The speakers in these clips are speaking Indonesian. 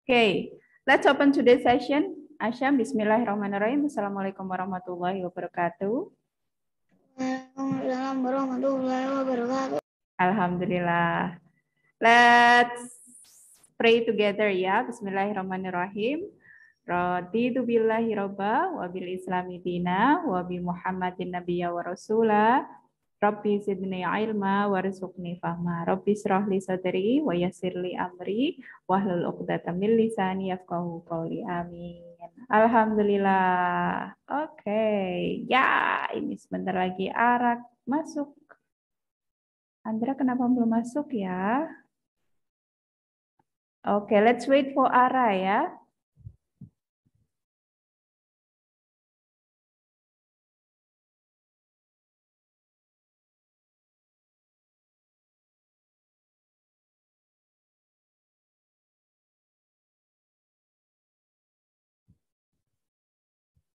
Okay, let's open today's session. Asyam, bismillahirrahmanirrahim. Assalamualaikum warahmatullahi wabarakatuh. Waalaikumsalam warahmatullahi wabarakatuh. Alhamdulillah. Let's pray together ya. Bismillahirrahmanirrahim. Raditu billahi robba wa bil islami dina wa bi Muhammadin nabiyya wa rasula. Rabbi zidni ilma warzuqni fahma. Rabbi shrah li sadri wa yassir li amri wahlul 'uqdatam min lisani yafqahu qawli. Amin. Alhamdulillah. Oke. Ya, ini sebentar lagi Ara masuk. Andra kenapa belum masuk ya? Oke, let's wait for Ara ya.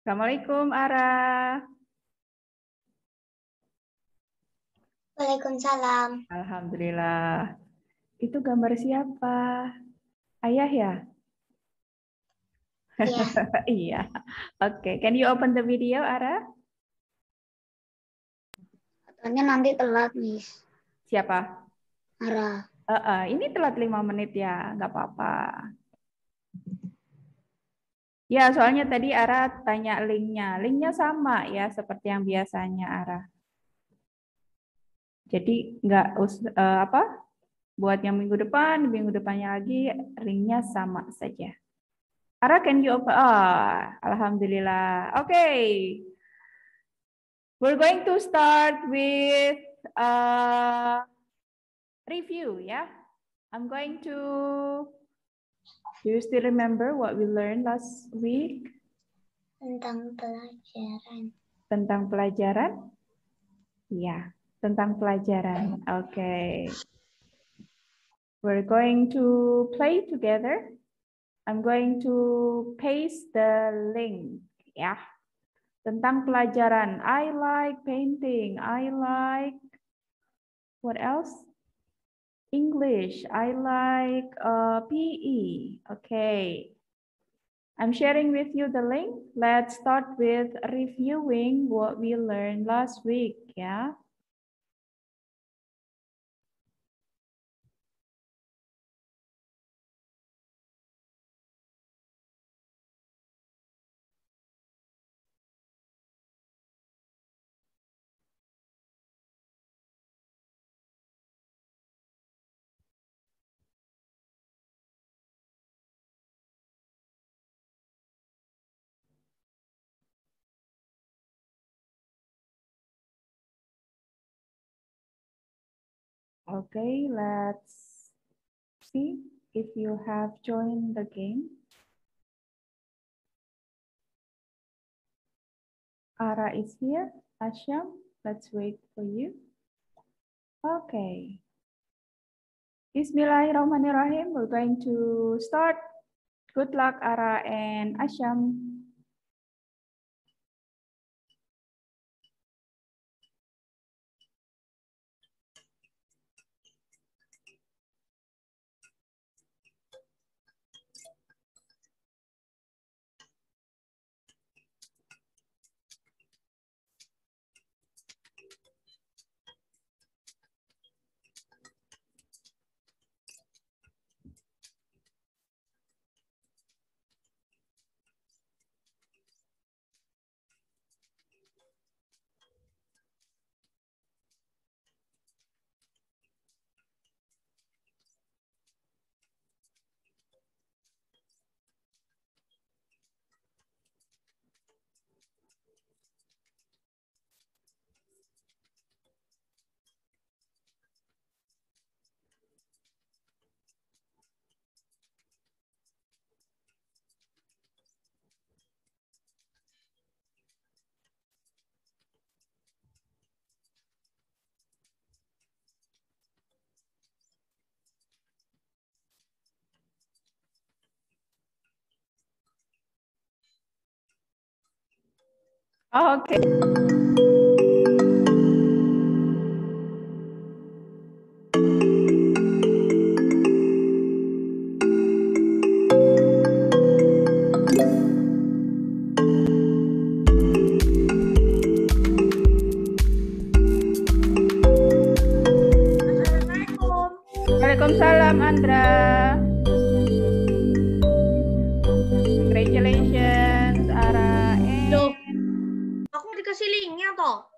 Assalamualaikum Ara. Waalaikumsalam. Alhamdulillah. Itu gambar siapa? Ayah ya? Iya. Iya. Oke, can you open the video Ara? Katanya nanti telat, Miss. Siapa? Ara. Ini telat 5 menit ya, nggak apa-apa. Ya, soalnya tadi Ara tanya linknya. Linknya sama ya, seperti yang biasanya Ara. Jadi nggak buat yang minggu depannya lagi linknya sama saja. Ara, can you open? Alhamdulillah. Okay. We're going to start with review ya. I'm going to. Do you still remember what we learned last week? Tentang pelajaran. Tentang pelajaran? Ya, tentang pelajaran. Okay. We're going to play together. I'm going to paste the link. Ya. Tentang pelajaran. I like painting. I like what else? English. I like PE. Okay. I'm sharing with you the link. Let's start with reviewing what we learned last week. Yeah. Okay, let's see if you have joined the game. Ara is here. Asyam, let's wait for you. Okay. Bismillahirrahmanirrahim. We're going to start. Good luck, Ara and Asyam. Okay. Congratulations, Ara. Loh, aku dikasih linknya toh.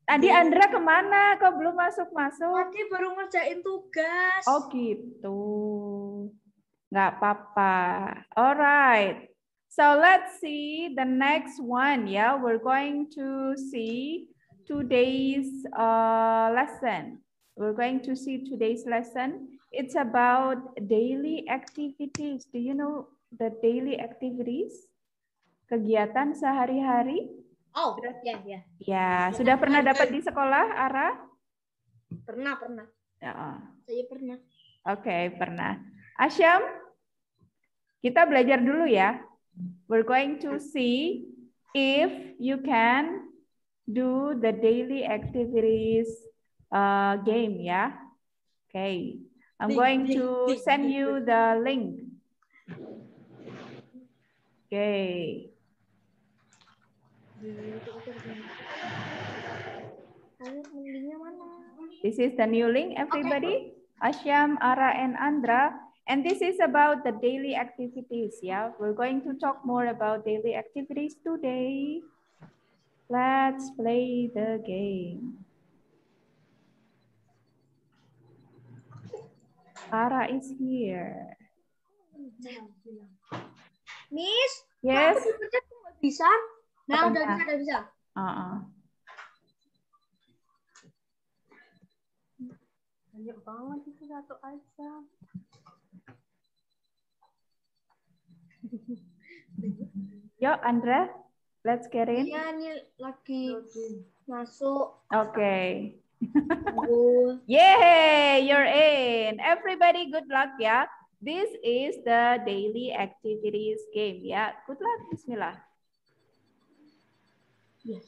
Tadi Andra kemana? Kok belum masuk-masuk? Tadi baru ngerjain tugas. Oh gitu. Nggak apa-apa. Alright. So let's see the next one. Yeah, we're going to see today's lesson. We're going to see today's lesson. It's about daily activities. Do you know the daily activities? Kegiatan sehari-hari? Oh, ya. Ya, sudah pernah dapat di sekolah, Ara? Pernah. Ya. Saya pernah. Oke, pernah. Asyam, kita belajar dulu ya. We're going to see if you can do the daily activities game ya. Okay, I'm going to send you the link. Okay. This is the new link, everybody. Asyam, Ara, and Andra. And this is about the daily activities, yeah? We're going to talk more about daily activities today. Let's play the game. Ara is here. Miss, Yes. aku dipencet kok nggak bisa? Nah, udah bisa. Banyak banget itu satu aja. Yo, Andra, let's get in. Iya, ini lagi masuk. Okay. Yay, you're in. Everybody, good luck ya. This is the daily activities game ya. Good luck, bismillah. Yes.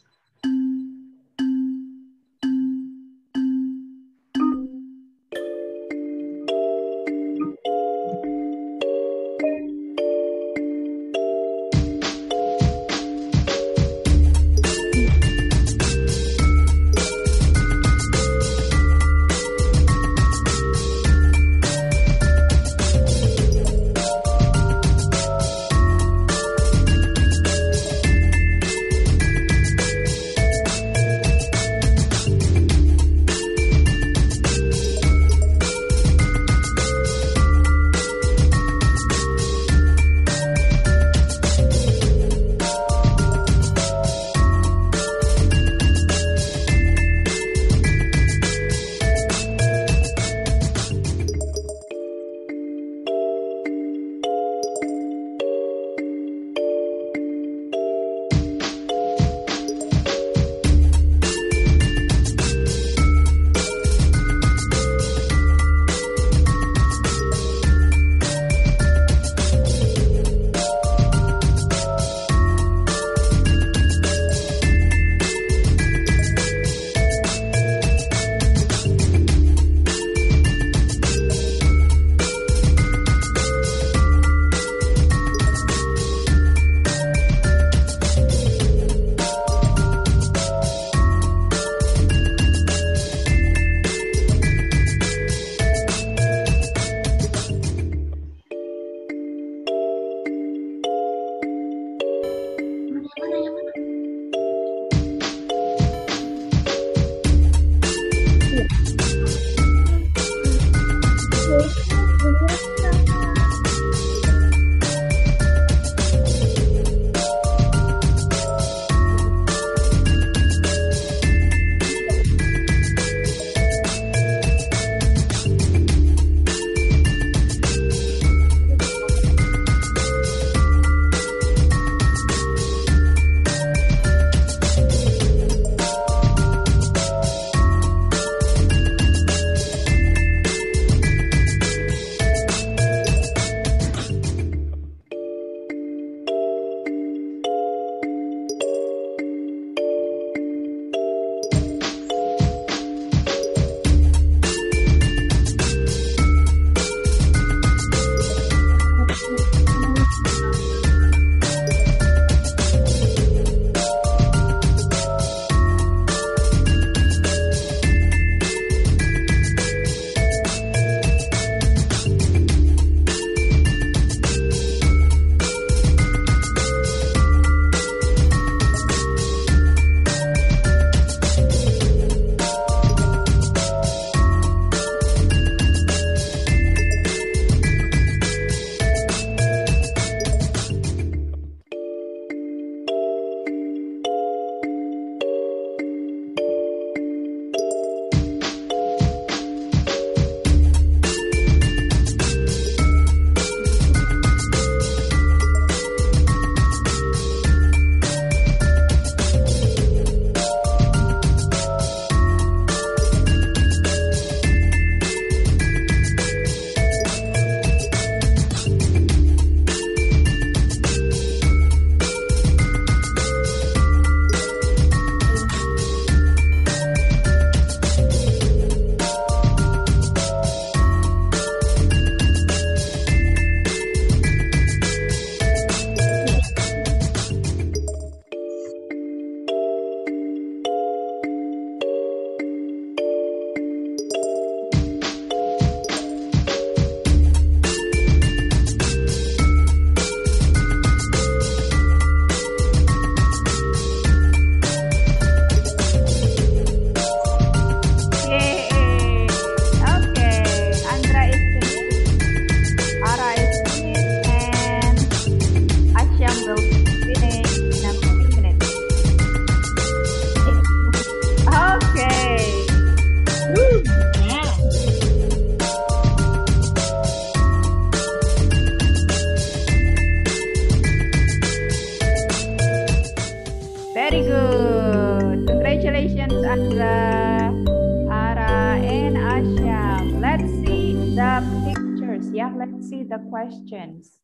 Yeah, let's see the questions.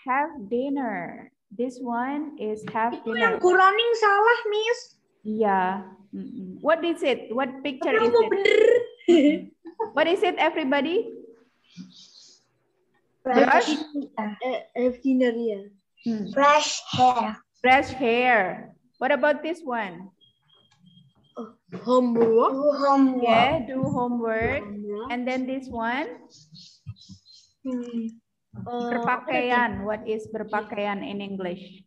Have dinner. This one is have Itu dinner. yang running salah, Miss. Yeah. What is it? What picture Tapi is mau it? bener. What is it, everybody? Brush. Have dinner ya. Brush hair. Brush hair. What about this one? Homework. Do homework. Yeah, do homework. And then this one, berpakaian. What is berpakaian in English?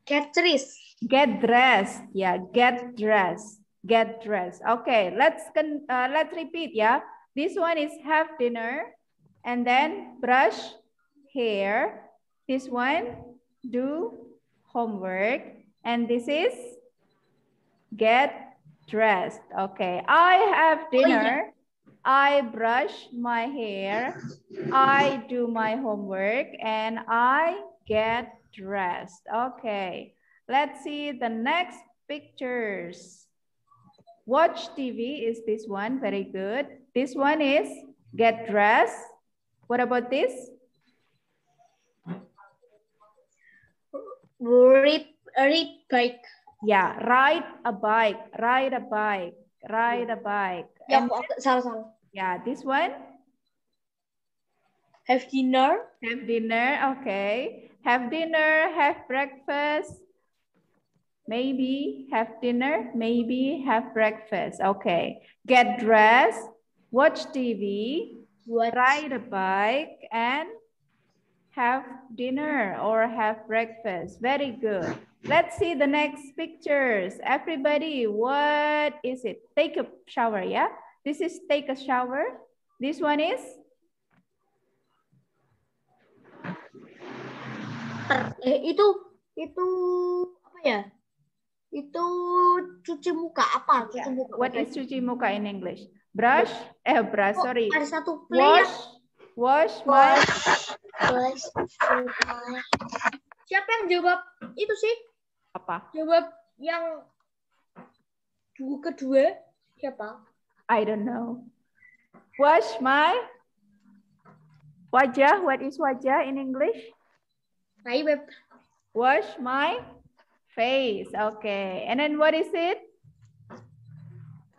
Get dressed. Get dressed. Yeah, get dressed. Get dressed. Okay, let's repeat. Yeah, this one is have dinner, and then brush hair. This one do homework, and this is get dressed. Okay, I have dinner. I brush my hair. I do my homework, and I get dressed. Okay, let's see the next pictures. Watch TV is this one. Very good. This one is get dressed. What about this? Read bike. Yeah, ride a bike. Ride a bike. Ride a bike. Ya, And salah. yeah, this one. Have dinner. Have dinner. Okay. Have dinner. Have breakfast. Maybe have dinner. Maybe have breakfast. Okay. Get dressed. Watch TV. Ride a bike. And have dinner or have breakfast. Very good. Let's see the next pictures. Everybody, what is it? Take a shower, yeah? This is take a shower. This one is? Itu apa ya? Itu cuci muka apa? Cuci muka. What is cuci muka in English? Brush? Brush, sorry. Ada satu play. Wash my. Brush my. Siapa yang jawab itu sih? Apa? Jawab yang kedua siapa? I don't know. Wash my wajah. What is wajah in English? Web. Wash my face. Okay. And then what is it?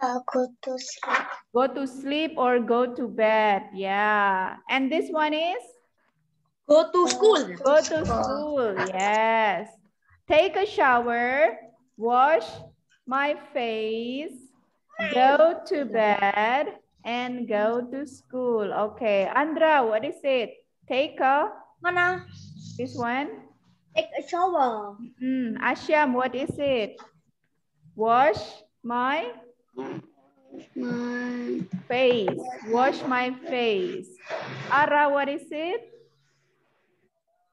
Go to sleep. Go to sleep or go to bed. Yeah. And this one is? Go to school. Go to school. Yes. Take a shower. Wash my face. Go to bed. And go to school. Okay. Andra, what is it? Take a? Mana? This one? Take a shower. Asyam, what is it? Wash my face. Wash my face. Ara, what is it?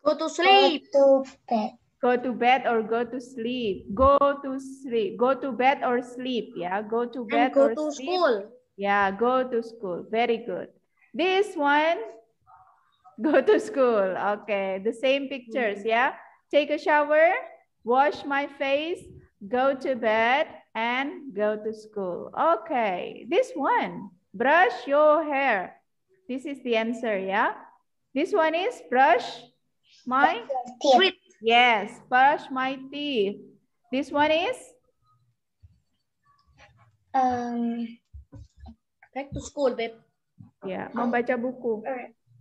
Go to sleep. Go to bed. Go to bed or go to sleep. Go to sleep. Go to bed or sleep. Yeah, go to bed And go or to sleep. school. Yeah, go to school. Very good. This one, go to school. Okay, the same pictures. Yeah, take a shower, wash my face, go to bed, and go to school. Okay, this one, brush your hair. This is the answer, yeah? This one is brush my Teeth. yes, brush my teeth. This one is? Back to school, babe. Yeah, membaca buku.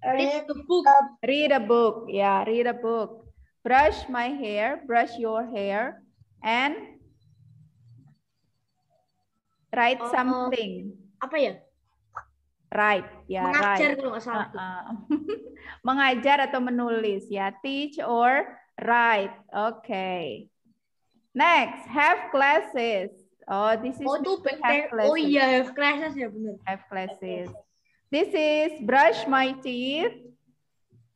Read the book. Read a book. Yeah, read a book. Brush my hair, brush your hair, and write something. Apa ya? Write, ya, Mengajar write. kalau nggak salah. Mengajar atau menulis, ya. Teach or write. Okay. Next, have classes. Oh, this is Oh, itu have classes. Oh iya, have classes ya benar. Have classes. This is brush my teeth,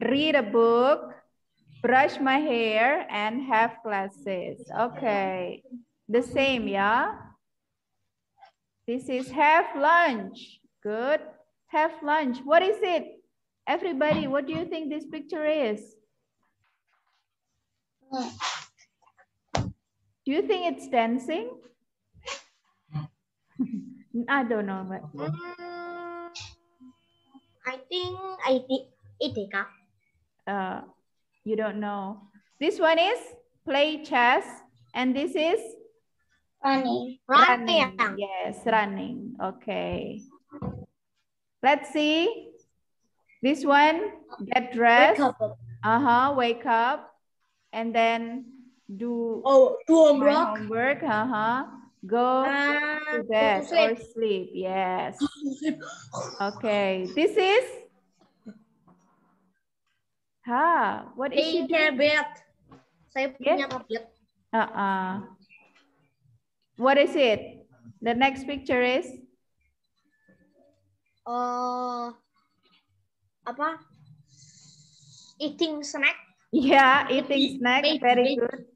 read a book, brush my hair, and have classes. Okay. The same, yeah? This is have lunch. Good. Have lunch. What is it? Everybody, what do you think this picture is? Do you think it's dancing? I don't know. But... I IDK. You don't know. This one is play chess, and this is Running. running. Yes, running. Okay. Let's see. This one, get dressed. Wake up. And then do my homework. Go to bed or sleep. Yes. Okay. This is what is she doing? Bed. Saya punya tablet. What is it? The next picture is apa? Eating snack. Yeah, eating snack. Very good.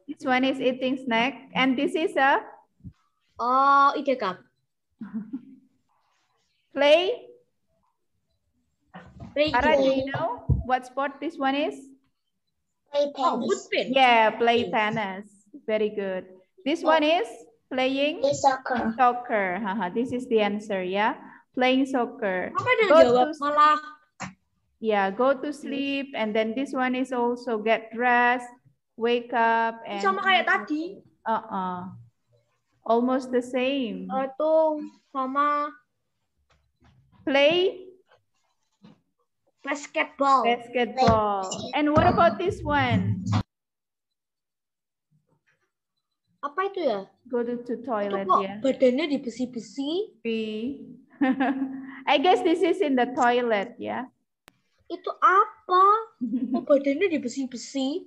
This one is eating snack, and this is a IDK. Play. Ara, do Play. you know what sport this one is? Play tennis. Yeah, play tennis. Very good. This one is playing Play soccer. soccer. This is the answer, yeah. Playing soccer. Apa dia jawab malah? Yeah, go to sleep, and then this one is also get dressed, wake up, and Sama kayak tadi. almost the same. Itu sama Play basketball. basketball. And what about this one? Apa itu ya? Go to toilet, Kok yeah. badannya di besi-besi? I guess this is in the toilet, yeah. Itu apa? Kok badannya di besi-besi?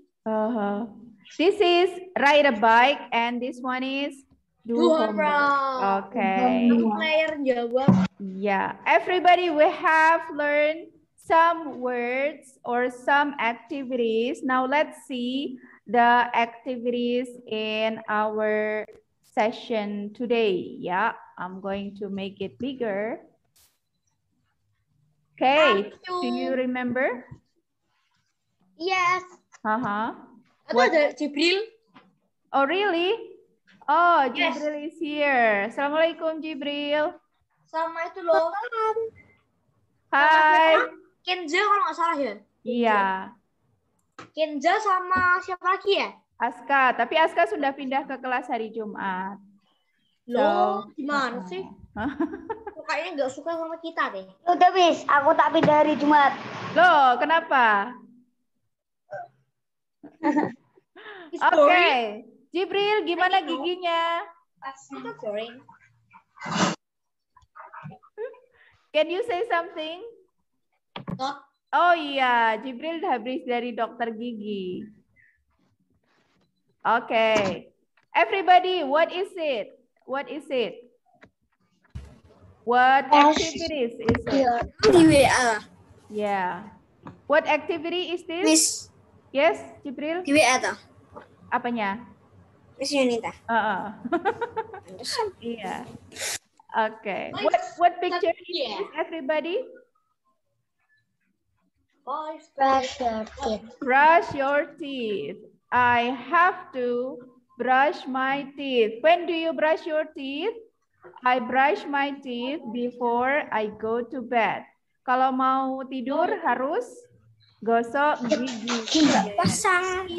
This is ride a bike, and this one is do homework. Okay. Player jawab. Yeah. Everybody, we have learned some words or some activities. Now let's see the activities in our session today. Yeah, I'm going to make it bigger. Okay, do you remember? Yes. Itu What? ada Jibril. Oh, really? Oh, Jibril is here. Assalamualaikum, Jibril. Sama itu loh. Hai. Kenza kalau nggak salah ya? Iya. Kenza sama siapa lagi ya? Aska, tapi Aska sudah pindah ke kelas hari Jumat. Loh, gimana sih? Kayaknya nggak suka sama kita deh. Udah bis, aku tak pindah hari Jumat. Loh, kenapa? Oke. Jibril, gimana giginya? Itu boring. Can you say something? Not. Oh iya, Jibril habis dari dokter gigi. Okay. Everybody, what is it? What is it? What activities is it? Di WA. Yeah. What activity is this? Miss. Yes, Jibril? Di WA tuh. Apanya? Miss Yunita. Iya. Okay. What picture is this, everybody? Brush your teeth. Brush your teeth. I have to brush my teeth. When do you brush your teeth? I brush my teeth before I go to bed. Kalau mau tidur harus gosok gigi.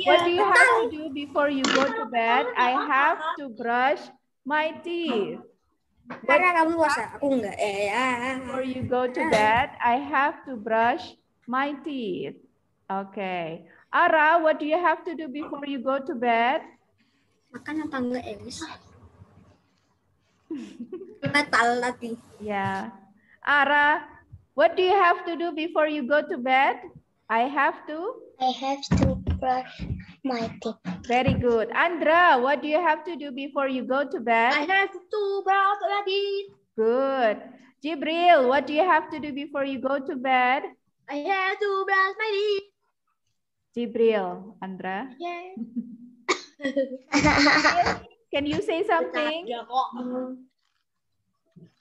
What do you have to do before you go to bed? I have to brush my teeth. Karena kamu puasa, aku enggak. Before you go to bed, I have to brush my teeth. Okay. Ara, what do you have to do before you go to bed? Makan apa enggak, Elis? Batal tadi. Yeah. Ara, what do you have to do before you go to bed? I have to brush my teeth. Very good. Andra, what do you have to do before you go to bed? I have to brush my teeth. Good. Jibril, what do you have to do before you go to bed? I have to brush my teeth. Jibril, Andra. Yeah. Can you say something?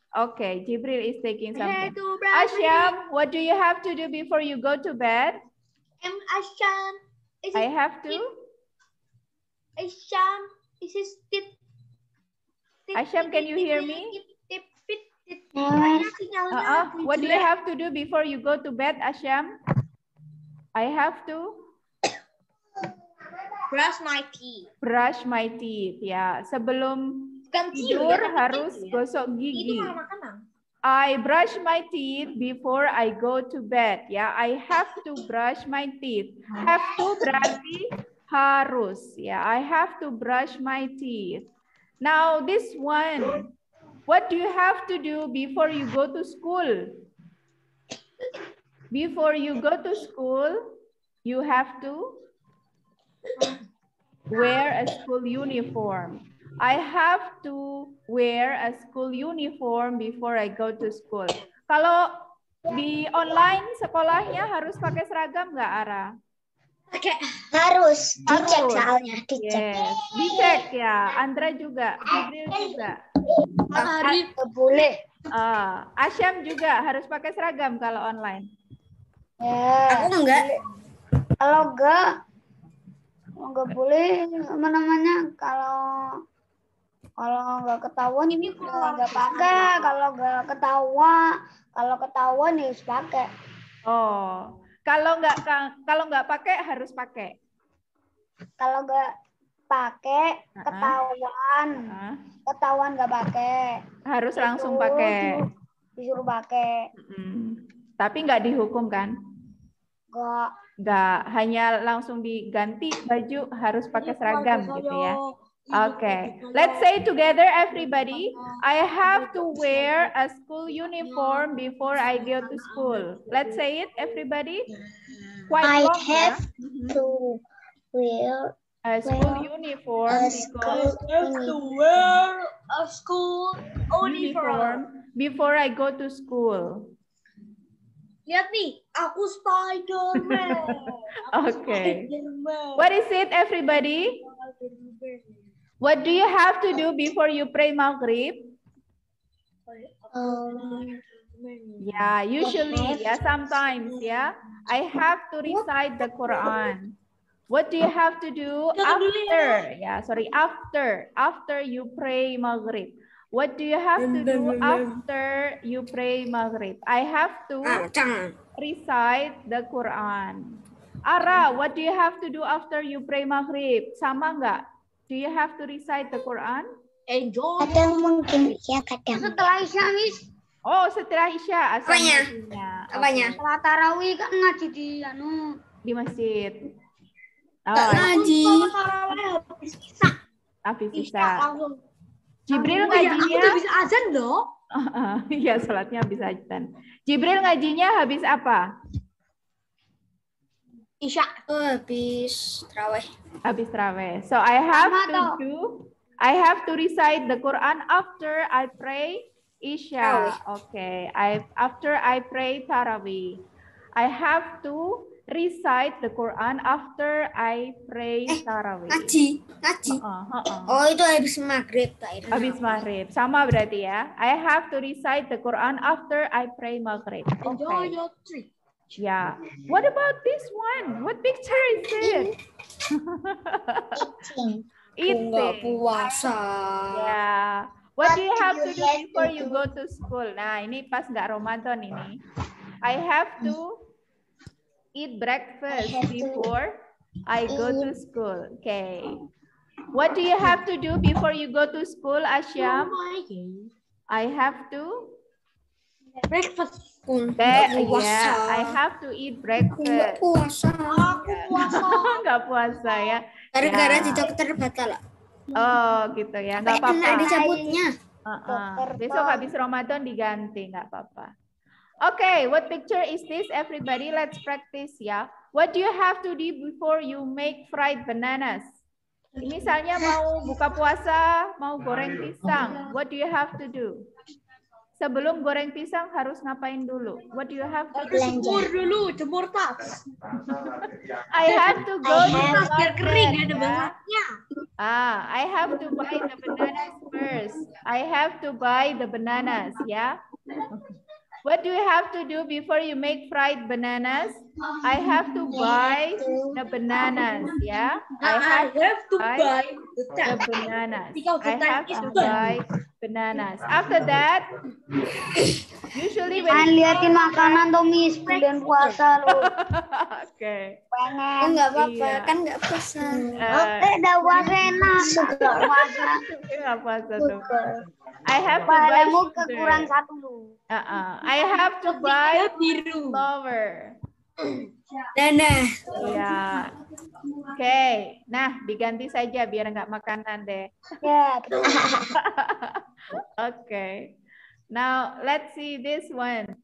Okay, Jibril is taking something. Asyam, what do you have to do before you go to bed? Asyam. I have to. Asyam, this is tip. Asyam, can you hear me? What do you have to do before you go to bed, Asyam? I have to brush my teeth. Brush my teeth. Ya, sebelum tidur harus gosok gigi. I brush my teeth before I go to bed. Ya, I have to brush my teeth. Have to berarti harus. Ya, I have to brush my teeth. Now this one, what do you have to do before you go to school? Before you go to school, you have to wear a school uniform. I have to wear a school uniform before I go to school. Kalau di online sekolahnya harus pakai seragam nggak, Ara? Harus dicek soalnya, dicek. Yes, dicek ya. Andra juga, Jibril juga. Boleh. Asyam juga harus pakai seragam kalau online. Ya. Aku enggak. Kalau enggak boleh apa namanya, kalau nggak ketahuan ini nggak pakai, kalau ketahuan ya harus pakai. Oh, kalau nggak pakai harus pakai. Kalau nggak pakai ketahuan nggak pakai, harus langsung pakai. Disuruh pakai. Tapi nggak dihukum kan? Nggak, hanya langsung diganti baju, harus pakai seragam gitu ya. Okay, let's say together everybody. I have to wear a school uniform before I go to school. Let's say it everybody. Quite I long, have ya? to wear a school uniform before I go to school. Lihat nih, aku Spider-Man. Okay. What is it everybody? What do you have to do before you pray Maghrib? Yeah, usually, yeah, sometimes, yeah. I have to recite the Quran. What do you have to do after? Yeah, sorry, after you pray Maghrib. What do you have to do after you pray Maghrib? I have to recite the Quran. Ara, what do you have to do after you pray Maghrib? Sama nggak? Do you have to recite the Quran? Enjoy. Kadang mungkin ya, kadang. Setelah Isya, Miss. Oh, setelah Isya. Apanya? Setelah tarawih kan ngaji di masjid. Ngaji. Habis Isya. Jibril ngajinya. Aku habis azan loh. Iya, sholatnya habis azan. Jibril ngajinya habis apa? Isya. Habis tarawih. Habis tarawih. So I have to recite the Quran after I pray Isya. Okay. After I pray tarawih. I have to recite the Quran after I pray tarawih. Ngaji. Oh, itu habis maghrib. Habis maghrib. Sama berarti ya. I have to recite the Quran after I pray maghrib. Enjoy your trip. Yeah. What about this one? What picture is it? Eating. Puasa. Yeah. What do you have to do before you go to school? Nah, ini pas nggak Ramadan ini. I have to eat breakfast before I go to school. Okay. What do you have to do before you go to school, Asyam? I have to breakfast. Yeah, I have to eat breakfast. Puasa. Nggak puasa ya. Gara-gara di dokter batal. Oh gitu ya, nggak apa-apa. Kena dicabutnya. Besok habis Ramadan diganti, nggak apa-apa. Okay, what picture is this? Everybody, let's practice ya. What do you have to do before you make fried bananas? Misalnya mau buka puasa, mau goreng pisang. What do you have to do? Sebelum goreng pisang harus ngapain dulu? What do you have to do? Jemur dulu, jemur tas. I have to go to the biar kering ada market, bangetnya. I have to buy the bananas first. I have to buy the bananas, ya. What do you have to do before you make fried bananas? I have to buy the bananas. Yeah, I have to buy the bananas. I have to buy bananas. After that, usually when liatin makanan tuh Miss, bulan puasa lu. Oke. Pengen. Oh, nggak apa-apa, Iya. kan nggak puasa. Udah puasa enak. Nggak puasa. Nggak puasa tuh. I have to buy Palamu sugar. kekurang satu lu. I have to buy flour. Dana. Ya. Oke. Nah, diganti saja biar nggak makanan deh. Ya, betul. Okay. Now, let's see this one.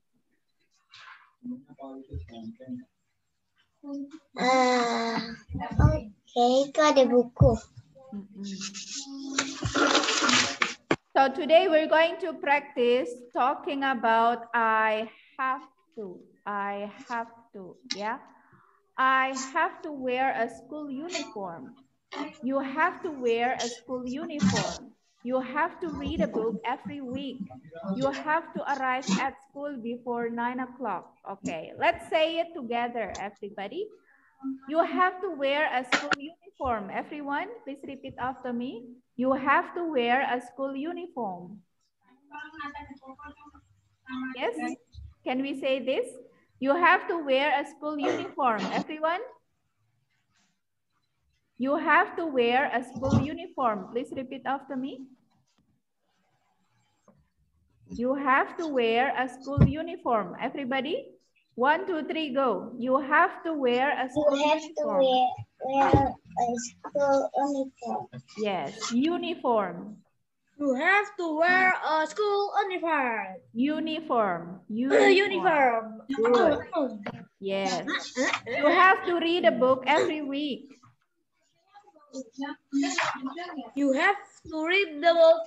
Oke, itu ada buku. So today we're going to practice talking about I have to. I have to, yeah. I have to wear a school uniform. You have to wear a school uniform. You have to read a book every week. You have to arrive at school before 9 o'clock. Okay, let's say it together, everybody. You have to wear a school uniform. Everyone, please repeat after me. You have to wear a school uniform. Yes? Can we say this? You have to wear a school uniform. Everyone? You have to wear a school uniform. Please repeat after me. You have to wear a school uniform. Everybody? 1, 2, 3, go. You have to wear a school uniform. Wear a school uniform. Yes, uniform. You have to wear a school uniform. Uniform. Uniform. Good. Yes. You have to read a book every week. You have to read the book.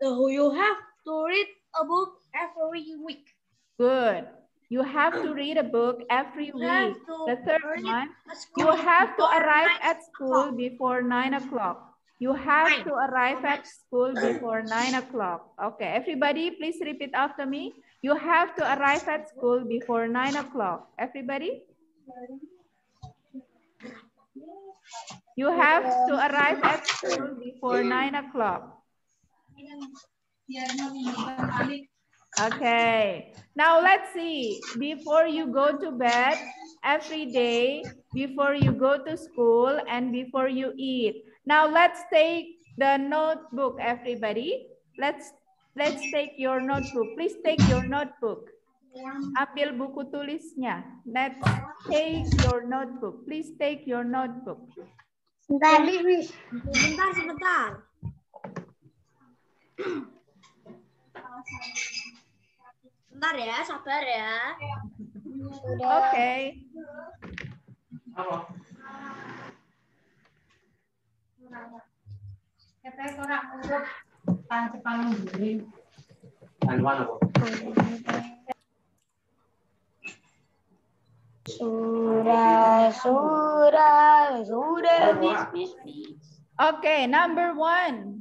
You have to read a book every week. Good. You have to read a book every week. The third one, you have to arrive at school before 9 o'clock. You have to arrive at school before 9 o'clock. Okay, everybody, please repeat after me. You have to arrive at school before 9 o'clock. Everybody? You have to arrive at school before 9 o'clock. Okay, now let's see. Before you go to bed every day, before you go to school, and before you eat. Now let's take the notebook, everybody. Let's take your notebook. Please take your notebook. Ambil buku tulisnya. Let's take your notebook. Please take your notebook. Sebentar, Sebentar. Bentar ya, sabar ya. Oke. Surah. Okay, number one.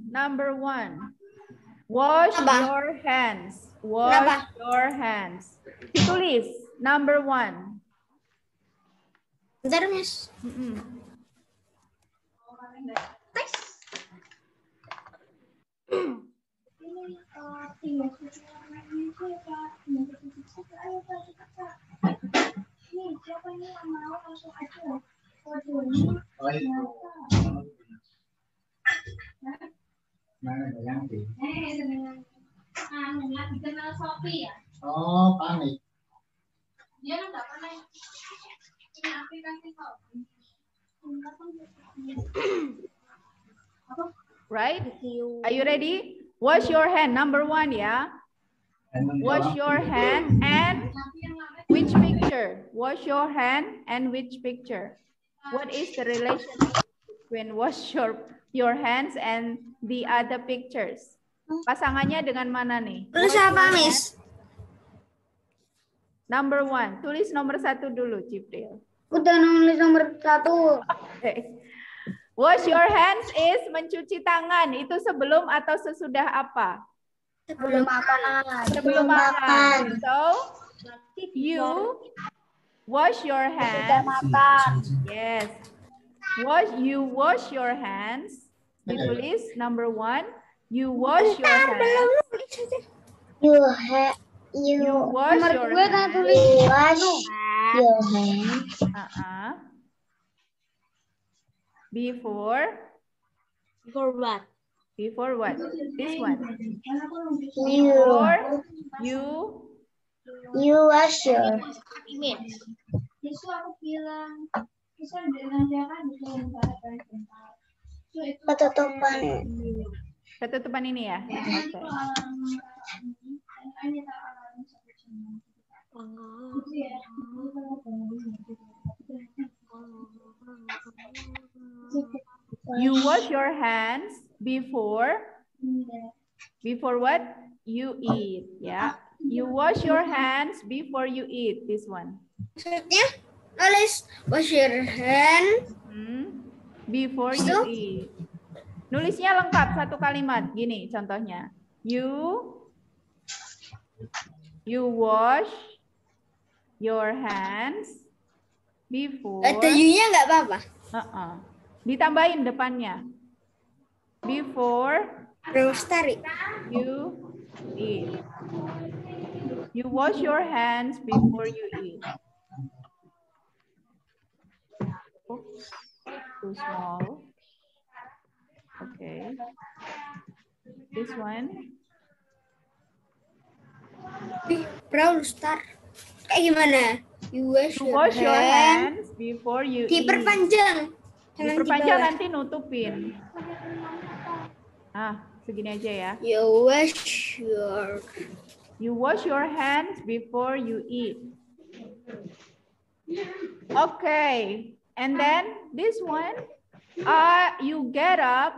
Wash your hands. Wash your hands. Ditulis, number 1. Bentar, Miss. Oh, panik. Dia nggak pernah ini aplikasi kok. Right? Are you ready? Wash your hand. Number 1, yeah. Wash your hand and which picture? Wash your hand and which picture? What is the relationship between wash your hands and the other pictures? Pasangannya dengan mana nih? Tulis apa, Miss? Number 1. Tulis nomor 1 dulu, Cipril. Udah nulis nomor 1. Okay. Wash your hands is mencuci tangan. Itu sebelum atau sesudah apa? Sebelum makan. Sebelum makan. So, you Wash your hands. Yes. You wash your hands. Ditulis number 1. You wash your hands. You wash your hands. your hands Before what? Before what? This one. you Before you wash your Justru aku bilang, bisa dirahasiakan ketutupan ini ya. Oke. You wash your hands before what? You eat. Ya. You wash your hands before you eat. This one. Maksudnya nulis wash your hand before you eat. Nulisnya lengkap satu kalimat. Gini contohnya. You wash your hands before. Ada you-nya nggak apa-apa. Ditambahin depannya. Before you eat. You wash your hands before you eat. Oops, too small. Okay. This one. Brawl Star. Kayak gimana? You wash your hands before you eat. Diperpanjang. Diperpanjang nanti nutupin. Segini aja ya. You wash your hands before you eat. Okay. And then this one, you get up.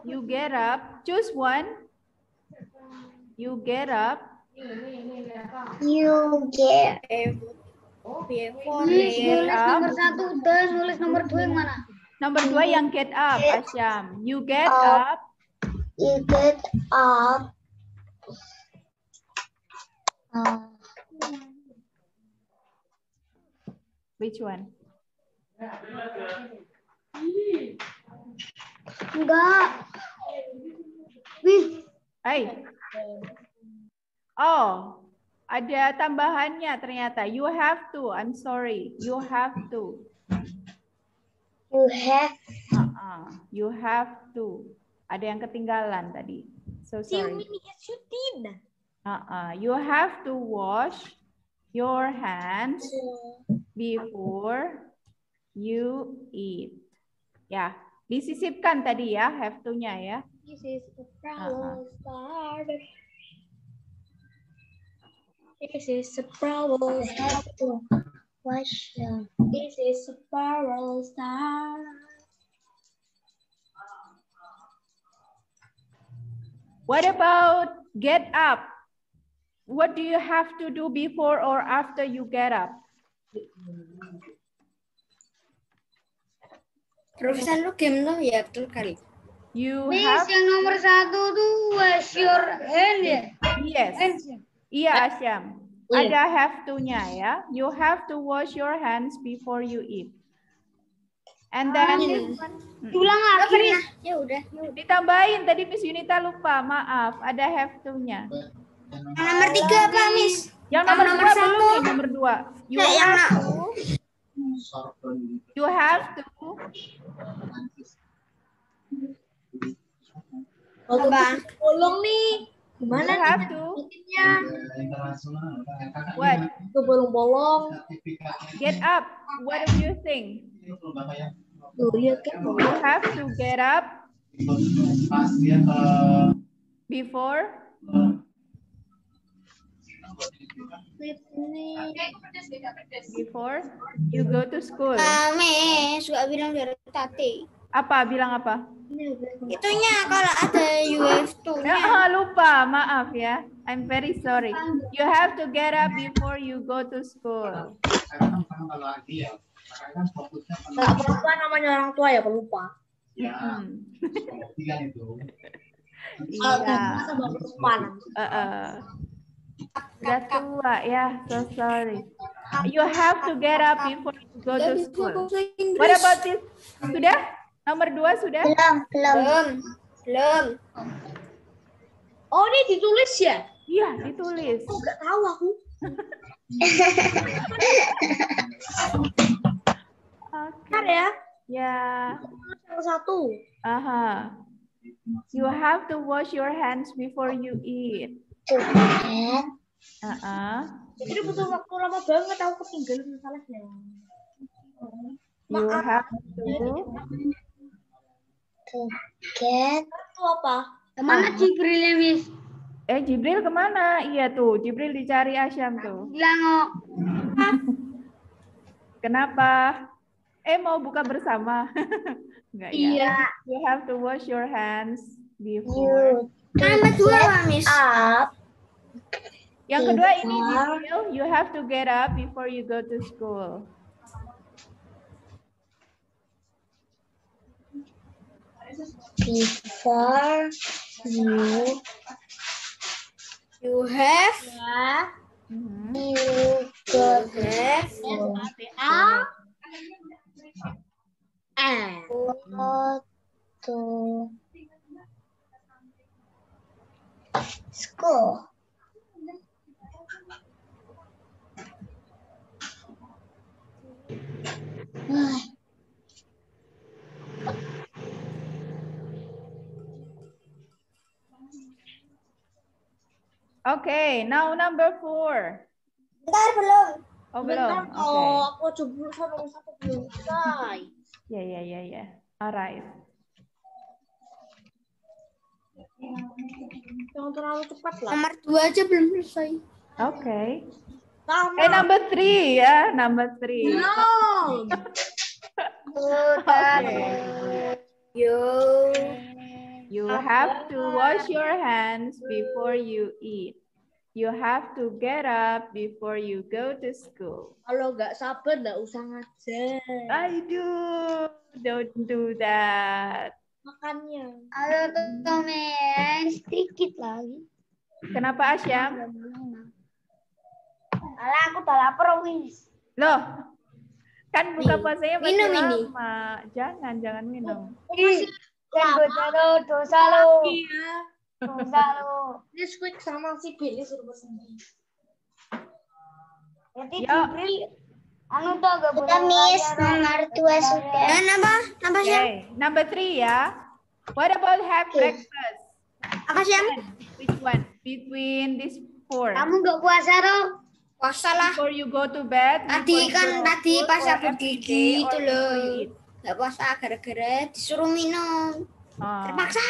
You get up. Choose one. You get up. You get Nomor 1 udah, nulis nomor 2 yang mana? Nomor 2 yang get up, Asyam. You get up. You get up. Which one? Enggak. Hai. Oh, ada tambahannya ternyata. You have to. I'm sorry. You have to. You have. You have to. Ada yang ketinggalan tadi. So sorry. You have to wash your hands before you eat. Ya, disisipkan tadi ya, have to-nya ya. This is the problem starter. This is the problem. Have to wash your. This is the problem starter. What about get up? What do you have to do before or after you get up? Profesor lu game lo ya betul kali. You Miss, have. yang nomor 1 tuh wash your hand ya? Yes. Iya, Asyam. Ada have to-nya ya. You have to wash your hands before you eat. And then Ulang lagi, Miss. Ya udah. Ditambahin tadi Miss Yunita lupa, maaf. Ada have to-nya. Nomor 3 apa, Miss? Yang nomor 2 belum nih, nomor 2. You have to. Bolong nih. Gimana You have to. What? Itu bolong-bolong. Get up. What do you think? Tuh, lihat kan. You have to get up before you go to school. Miss, gak bilang dari tadi. Apa? Bilang apa? Itunya kalau ada you have to-nya. Lupa, maaf ya. I'm very sorry. You have to get up before you go to school. Nggak pelupa namanya orang tua ya, pelupa. Iya. Masa baru depan. Udah tua ya, so sorry. You have to get up before you go to school. What about this? Sudah? Nomor 2 sudah? Belum. Oh, ini ditulis ya? Iya, ditulis. Kok nggak tahu aku? Bentar ya. Ya. Yang satu. Aha. You have to wash your hands before you eat. Ini butuh waktu lama banget, aku ketinggalan masalahnya. You have to get. Itu apa? Kemana Jibril ya, Miss? Jibril kemana? Iya tuh, Jibril dicari Asyam tuh. Bilang kok. Kenapa? Mau buka bersama? Enggak ya? Iya. You have to wash your hands before. Nomor 2, Miss. Up. Yang kedua ini Jibril, you have to get up before you go to school. Before you have you go to school. Okay, now number 4. Bentar, belum. Oh, belum. Bentar, Okay. aku coba nomor 1 belum selesai. Ya. Alright. Jangan terlalu cepat lah. Nomor 2 aja belum selesai. Okay. Sama. Number 3 ya, number 3. Belum. Okay. You have to wash your hands before you eat. You have to get up before you go to school. Kalau nggak sabar nggak usah ngajar. Aduh, don't do that. Makannya. Aduh, tuh, Miss. Sedikit lagi. Kenapa Asyam? Alah, aku udah lapar, Miss. Loh, kan buka puasanya masih Minum ini. lama. Jangan minum. Dosa lo. Iya. Dosa lo. Ini squid sama si Billy suruh pesen. Nanti Yo. Jibril anu tuh agak Udah, Miss. Nomor 2 sudah. Nambah siapa? Okay, number 3 ya. What about have breakfast? Apa sih? Which one? Between these 4. Kamu nggak puasa dong? Puasa lah. Before you go to bed. Tadi before you go to tadi school, pas or aku every gigi day, or itu before you loh. eat? Gak puasa gara-gara disuruh minum. Terpaksa.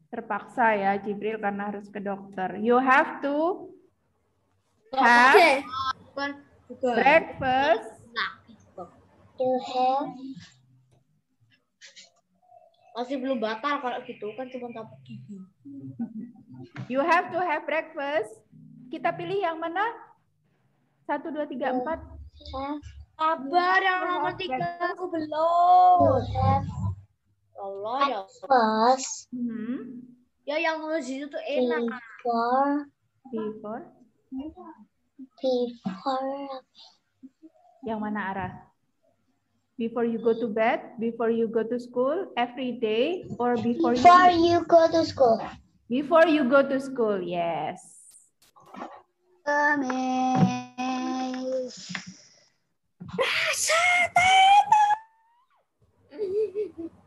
Terpaksa ya Jibril karena harus ke dokter. You have to have breakfast. You have Masih belum batal kalau gitu kan cuma tapak gigi. You have to have breakfast. Kita pilih yang mana? 1, 2, 3, 4. Sabar, yang nomor 3 aku you belum. have Allah ya. breakfast Ya yang nomor situ tuh enak. Before. before Yang mana arah? Before you go to bed, before you go to school, every day, or before you go to school. Before you go to school, yes.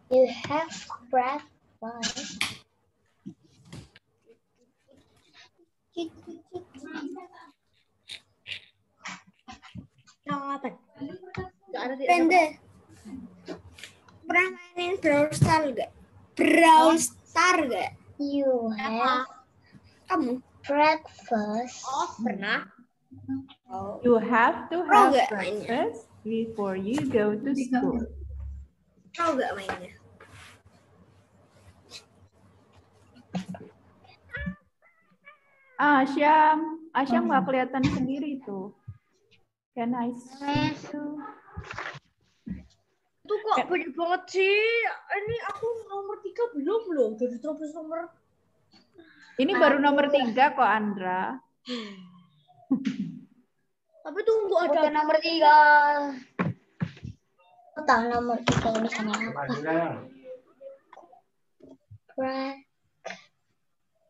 You have breakfast. Yang apa? Gak ada tidak. Pende. Pernah mainin Brawl Star gak? Brawl Star gak? You have kamu breakfast. Oh, pernah. You have to Pro have nggak mainnya? breakfast before you go to school. Tahu gak mainnya? Asyam nggak kelihatan sendiri tuh. Can I see you? Itu kok banyak banget sih. Ini aku nomor 3 belum loh. Jadi terus nomor Ini baru nomor 3 kok, Andra. Tapi tunggu ada Bukan nomor 3. Tahu nomor 3 ini sama apa?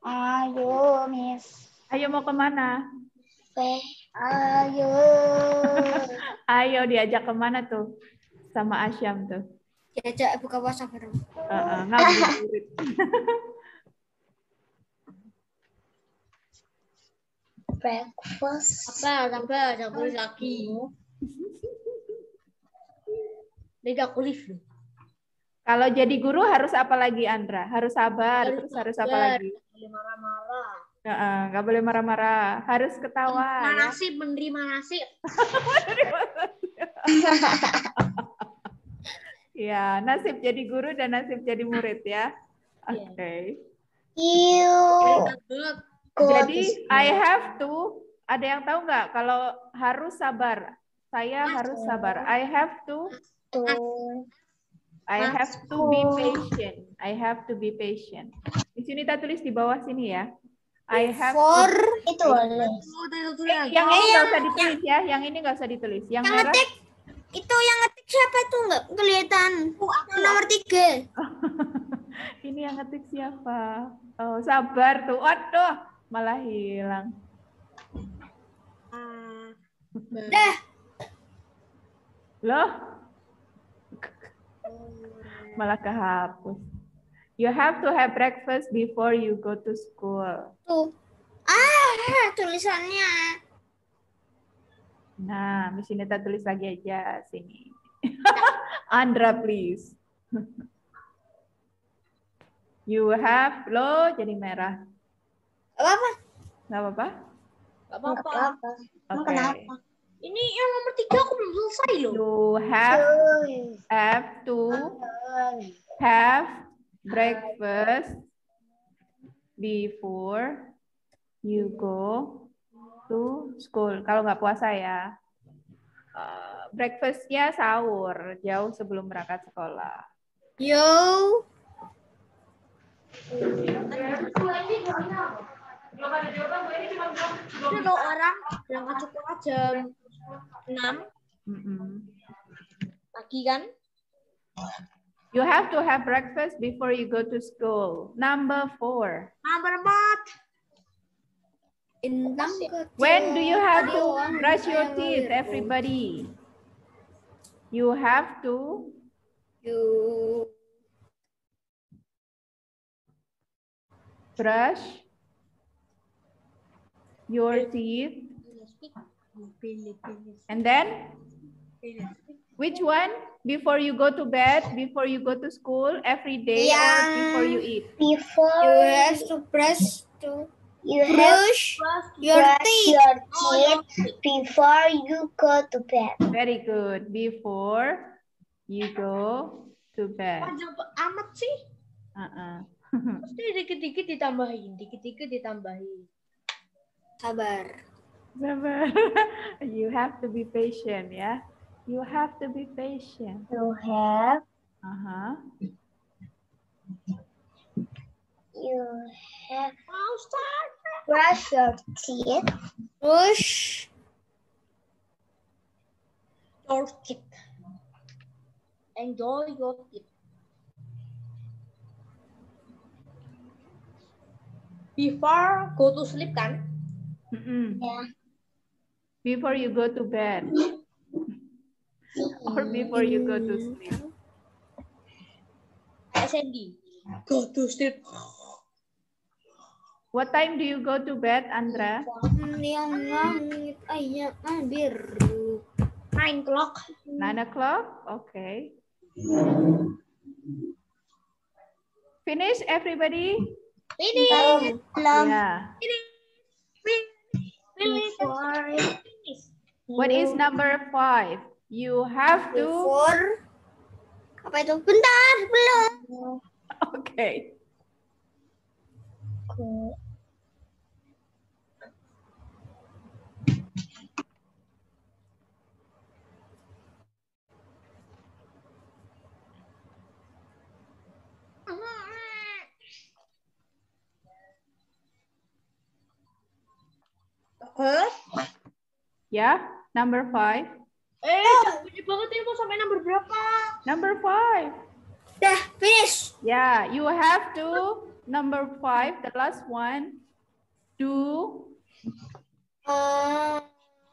Ayo, Miss. Ayo mau kemana? Ayo. Ayo diajak kemana tuh? Sama Asyam tuh. Diajak buka puasa bareng. Ngabuburit. Breakfast. Sabar, kuliah lagi. Tidak kuliah loh. Kalau jadi guru harus apa lagi, Andra? Harus sabar, terus harus apa lagi? Boleh marah-marah. Nggak boleh marah-marah, harus ketawa. Ya. Menerima nasib. Ya, nasib jadi guru dan nasib jadi murid ya. Oke. Jadi I have to, ada yang tahu nggak kalau harus sabar? Saya harus sabar. I have to be patient. I have to be patient. Di sini kita tulis di bawah sini ya. I have to. Itu boleh. Yang ini nggak usah ditulis ya. Yang ini nggak usah ditulis. Yang merah. Itu yang ngetik siapa itu nggak kelihatan? Nomor 3. Ini yang ngetik siapa? Oh, sabar tuh. Waduh, malah hilang. Dah. Loh? Malah kehapus. You have to have breakfast before you go to school. Tuh. Tulisannya. Nah, Miss Ineta tulis lagi aja sini. Andra, please. You have, lo jadi merah. Apa? Nggak apa-apa? Gak apa-apa. Oke. Ini yang nomor 3 aku belum selesai loh. You have to have breakfast before you go to school. Kalau nggak puasa ya. Breakfast-nya sahur, jauh sebelum berangkat sekolah. Yo. Ini loh orang berangkat sekolah jam 6 pagi kan? You have to have breakfast before you go to school. Number 4. Nomor 4. When do you have to brush your teeth, everybody? You have to brush your teeth. And then, which one? Before you go to bed, before you go to school, every day, or before you eat? Before You have to brush you have brush your teeth. your teeth before you go to bed. Very good. Before you go to bed. Panjang amat sih. Pasti dikit-dikit ditambahin, Sabar. Sabar. You have to be patient, ya. You have to be patient. You have Mau start. brush your teeth. Brush Your teeth. Enjoy your teeth. Before go to sleep kan? Yeah. Before you go to bed. Or before you go to sleep. SND. Go to sleep. What time do you go to bed, Andra? yang langit ayam biru. 9 o'clock. 9 o'clock? Okay. Finish, everybody? Finish. Yeah. Finish. What is number 5? You have to... Before apa itu? Bentar, belum. Okay. Ya, number 5. Banyak banget ini mau sampai number berapa? Number 5. Dah, finish. Yeah, you have to number 5, the last one, do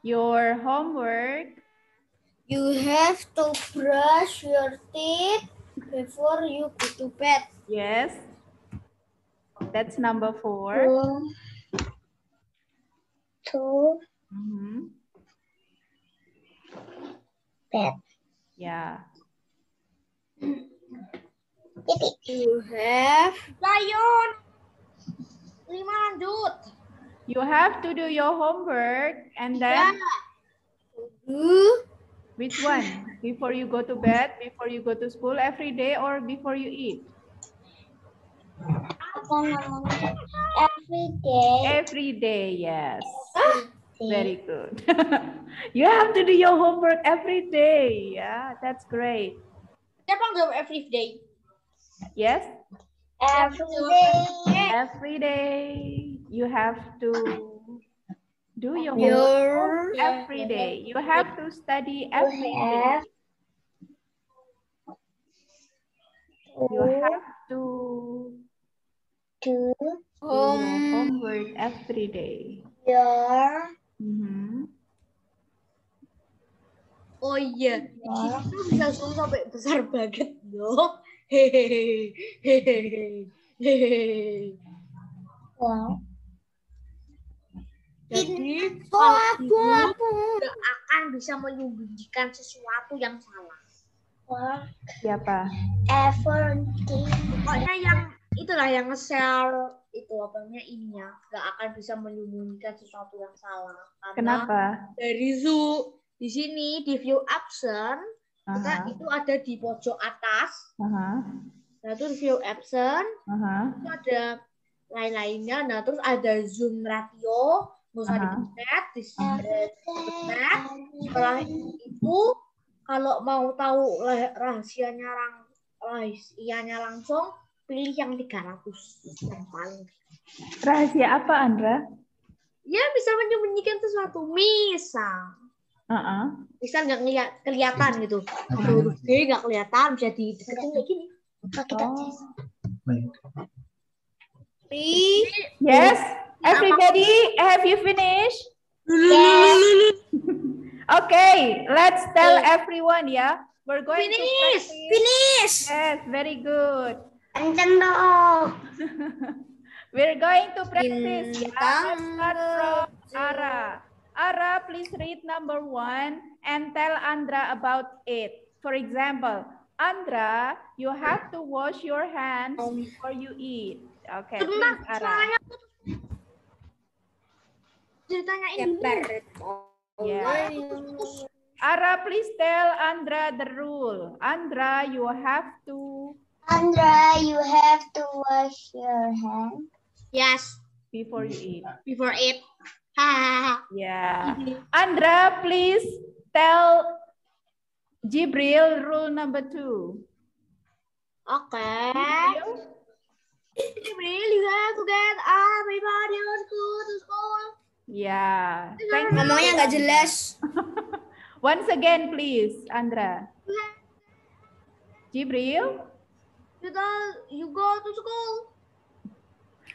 your homework. You have to brush your teeth before you go to bed. Yes. That's number 4. To Mhm. bed. Yeah. You have Lion. 5 lanjut. You have to do your homework and then do which one? Before you go to bed, before you go to school every day, or before you eat? every day. Every day, yes. Very good. You have to do your homework every day. Yeah, that's great. Siapa yang jawab every day? Yes, Every day. every day you have to do your Your homework every day. You have to study every day. You have to do do your homework every day. your Mhm. Oh iya, di sini tuh bisa zoom sampai besar banget loh. Hehehe. wow. Jadi kalau ibu tidak akan bisa menyembunyikan sesuatu yang salah. Siapa? Everything. Pokoknya yang itulah yang nge-share itu apanya ininya nggak akan bisa menyembunyikan sesuatu yang salah. Karena Kenapa? dari Zoo di sini di view absent kita Aha. itu ada di pojok atas. Aha. Nah itu view absent Aha. itu ada lain-lainnya. Nah terus ada Zoom ratio nggak usah dipencet di dipencet. Setelah itu kalau mau tahu rahasianya langsung pilih yang 300 yang paling. Rahasia apa, Andra? Ya bisa menyembunyikan sesuatu. Misal nggak kelihatan gitu. Huruf D nggak kelihatan bisa dideketin kayak gini. Yes, everybody, have you finished? Yes. Okay, let's tell everyone, yeah. We're going to practice. Finish. Yes, very good. Kenceng dong. We're going to practice. Yeah. Bintang Let's start from Ara. Ara, please read number 1 and tell Andra about it. For example, Andra, you have to wash your hands before you eat. Okay, please, Ara. Ditanyain dulu. Yeah. Ara, please tell Andra the rule. Andra, you have to wash your hands. Yes, before you eat. before it. Yeah. Andra, please tell Jibril rule number 2. Okay. Jibril, you have to get everybody to school. Yeah. Thank you. Ngomongnya nggak jelas. Once again, please, Andra. Jibril. You go to school.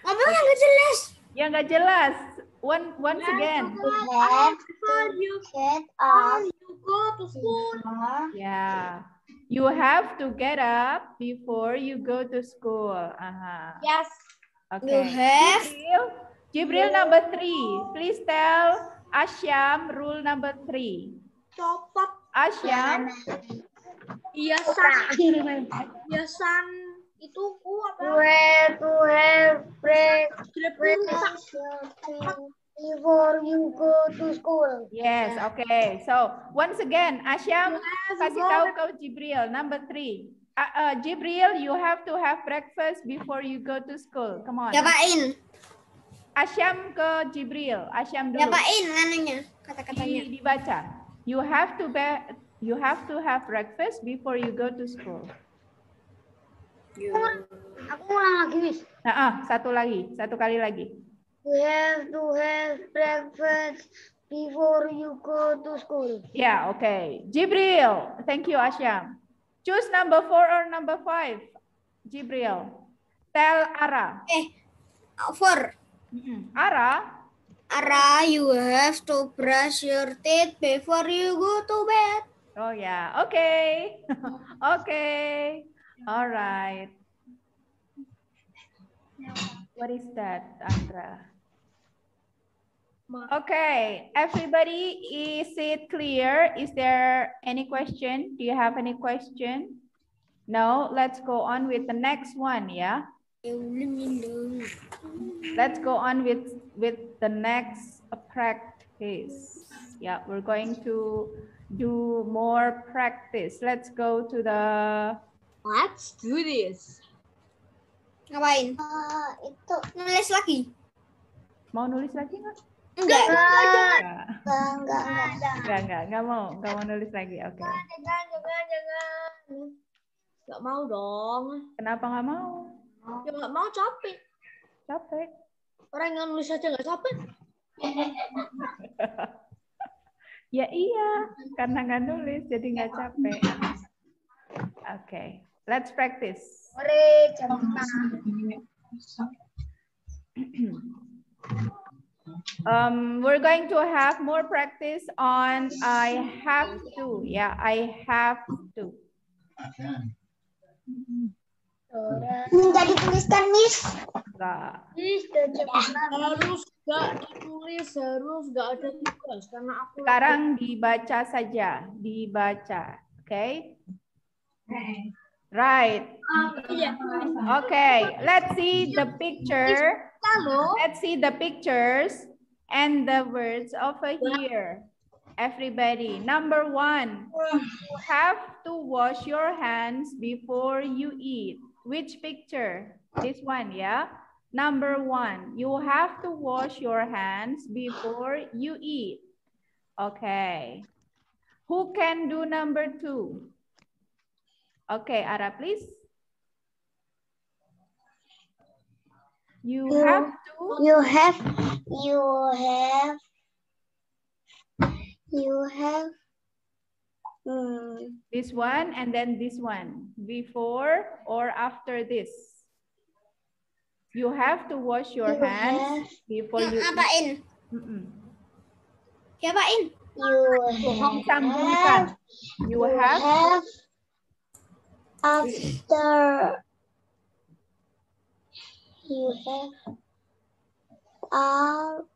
Ngomongnya nggak jelas. Ya nggak jelas. Once again. You Get up. you go to school. Yeah. You have to get up before you go to school. Yes. Okay. You have. Jibril number 3. Please tell Asyam rule number 3. Copot Asyam. hiasan itu apa? Where to have breakfast Rusak. before you go to school. Yes, okay. So once again, Asyam kasih tahu ke Jibril number 3. Jibril, you have to have breakfast before you go to school. Come on. Nyapain? Asyam ke Jibril. Asyam dulu. Nyapain anunya? Kata-katanya. Dibaca. You have to have breakfast before you go to school. Aku ulang lagi, Miss. Satu kali lagi. You have to have breakfast breakfast before you go to school. Yeah, okay. Jibril, thank you, Asyam. Choose number 4 or number 5. Jibril, tell Ara. 4. Ara, Ara, you have to brush your teeth before you go to bed. oh yeah, okay. Okay, all right. What is that, Andra? Okay, everybody, is it clear? Is there any question? Do you have any question? No, let's go on with the next one, yeah? Let's go on with the next practice. Yeah, we're going to do more practice. Let's go to the... Let's do this. Ngapain? Itu nulis lagi. Mau nulis lagi nggak? Enggak. Nggak mau nulis lagi. Oke. Jangan. Nggak mau dong. Kenapa nggak mau? Ya nggak mau, capek. Capek. Orang yang nulis aja nggak capek. Ya iya, karena nggak nulis jadi nggak capek. Oke, let's practice. We're going to have more practice on I have to. Yeah, I have to. Minta dituliskan, Miss. Enggak. Harus nggak ditulis, harus nggak ada tugas karena aku. Sekarang dibaca saja, dibaca. Okay? Right. Okay, let's see the picture. Let's see the pictures and the words over here. Everybody, number 1, you have to wash your hands before you eat. Which picture? This one, yeah? Number 1, you have to wash your hands before you eat. Okay. Who can do number 2? Okay, Ara, please. You have this one and then this one. Before or after this? You have to wash your hands before you eat. Siapain? Sambungkan. You have After you have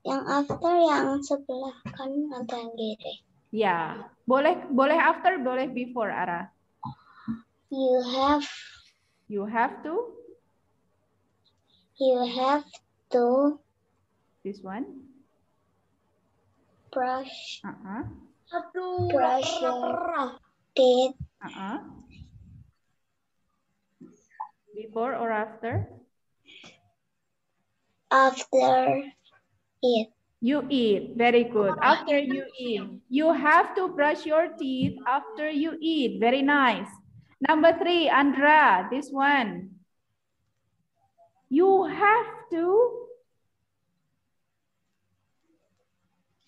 yang after yang sebelah kanan atau yang kiri? Ya, boleh after, boleh before, Ara. You have to this one. Brush Brush your teeth Before or after? After eat. You eat. Very good. After you eat. You have to brush your teeth after you eat. Very nice. Number 3, Andra, this one. You have to.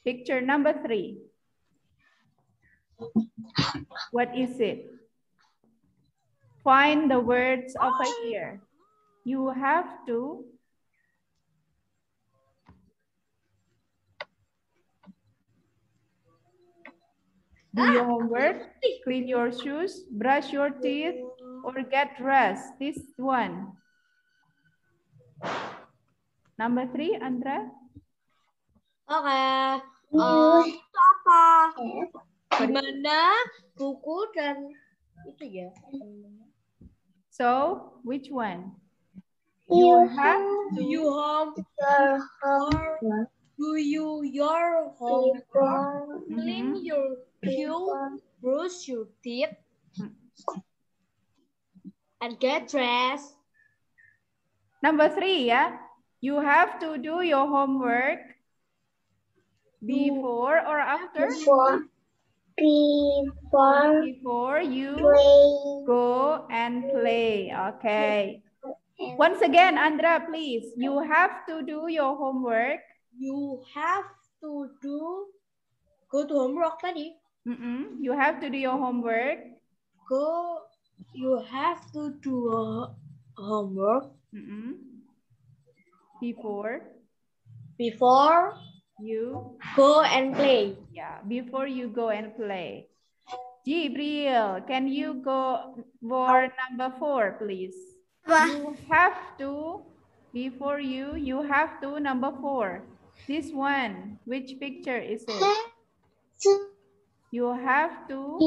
Picture number 3. What is it? Find the words over here. You have to. Do your homework, clean your shoes, brush your teeth, or get dressed. This one. Number 3, Andra. Oke. Itu apa? Gimana buku dan itu ya? So, which one? You have Do your homework, clean your shoes, brush your teeth, and get dressed. Number 3, yeah. You have to do your homework before or after? Before you go and play. Okay. Once again, Andra, please. You have to do your homework. You have to go to homework tadi. You have to do your homework. You have to do homework before you go and play. Yeah, before you go and play. Jibril, can you go for number 4, please? You have to, before you have to, number 4. This one, which picture is it? You have to.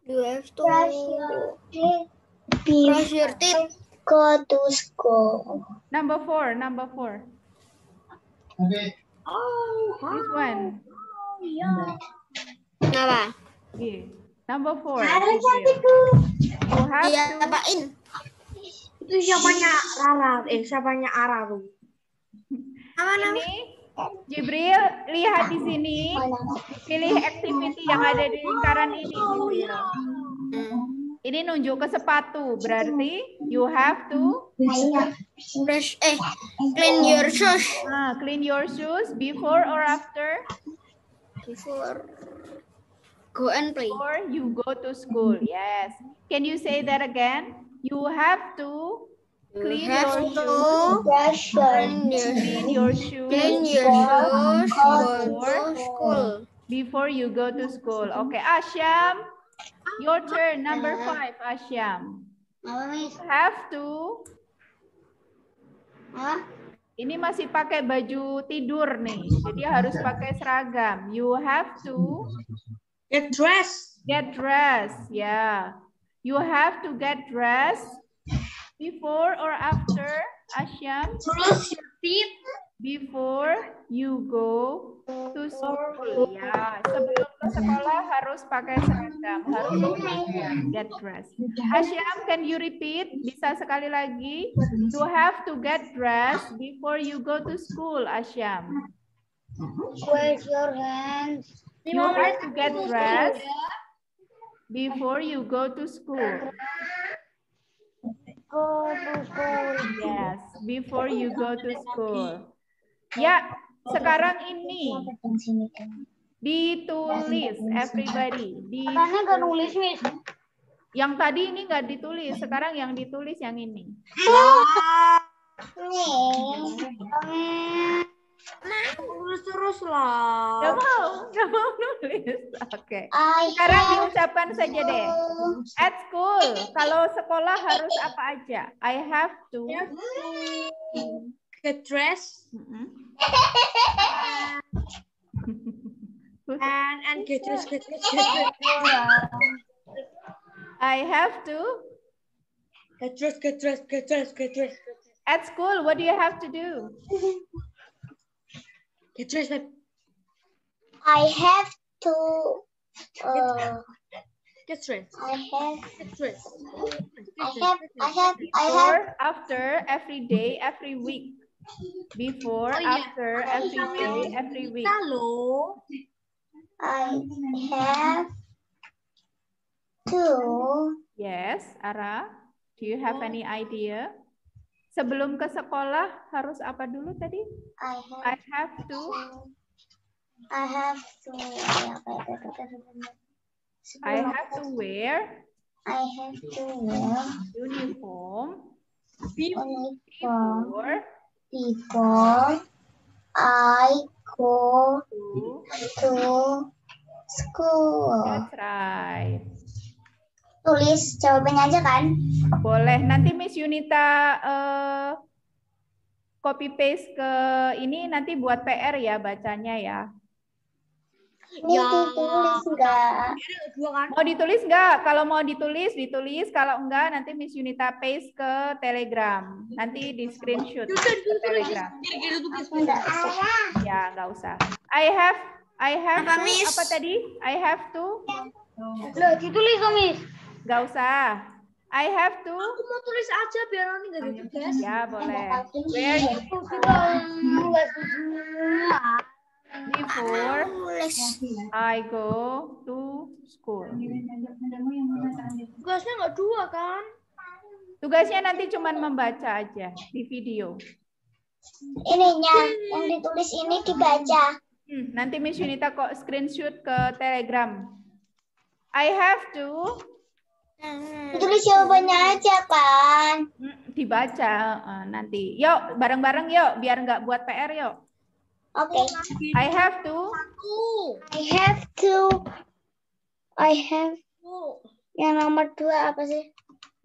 Brush your teeth. Go to school. Number 4. Okay. This one. Apa? Okay. Number 4. Ada Jibril. cantikku. You have to. Diapain? Itu siapanya Rara? Siapanya Ara tuh? Apa nama? Ini Jibril, lihat di sini. Pilih activity yang ada di lingkaran ini, Jibril. Ini nunjuk ke sepatu, berarti you have to Brush, clean your shoes. clean your shoes before or after? Before go and play. Or you go to school. Yes. Can you say that again? You have to clean your shoes. Brush your Clean your shoes. Clean your shoes. Go to school. Before you go to school. Okay, Asyam, your turn. Number 5, Asyam. Apa, Miss? You have to. Hah? Ini masih pakai baju tidur nih, jadi harus pakai seragam. You have to Get dressed. get dressed. Yeah. You have to get dressed before or after, Asyam? Brush your teeth. Before you go to school. Ya, sebelum ke sekolah harus pakai seragam, harus get dressed. Asyam, can you repeat? Bisa sekali lagi? You have to get dressed before you go to school, Asyam. Wash your hands. You have to get dressed before you go to school. Go to school. Yes, before you go to school. Ya, sekarang ini ditulis, everybody. Katanya nggak nulis, Miss. Yang tadi ini nggak ditulis, sekarang yang ditulis yang ini. Terus terus lah. Nggak mau nulis. Oke. Sekarang diucapkan saja deh. At school, kalau sekolah harus apa aja? I have to. Get dressed. And get dressed. I have to. Get dressed. At school, what do you have to do? Get dressed. I have to. Get dressed. I have. Get dressed. Before, after, every day, every week. Before, after, every day, every week. Halo. I have to. Yes, Ara. Do you have any idea? Sebelum ke sekolah harus apa dulu tadi? I have to. I have to. I have to wear. I have to wear Uniform. uniform Before before I go to. to school. That's right. Tulis jawabannya aja kan? Boleh. Nanti Miss Yunita copy paste ke ini nanti buat PR ya bacanya ya. Ini ditulis enggak? Mau ditulis nggak? Kalau mau ditulis, ditulis. Kalau enggak, nanti Miss Yunita paste ke Telegram. Nanti di screenshot ke Telegram. Ya, nggak usah. I have Apa, to, Miss? apa tadi? I have to. Loh, ditulis dong, Miss. Nggak usah. I have to. Aku mau tulis aja biar nanti nggak gitu, guys. Ya, boleh. Where you before I go to school. Tugasnya nggak 2 kan? Tugasnya nanti cuma membaca aja di video. ininya yang ditulis ini dibaca. Nanti Miss Yunita kok screenshot ke Telegram. I have to. Ditulis jawabannya aja kan. Dibaca nanti. Yuk, bareng-bareng yuk, biar nggak buat PR yuk. Oke. I have to. I have. Yang nomor 2 apa sih?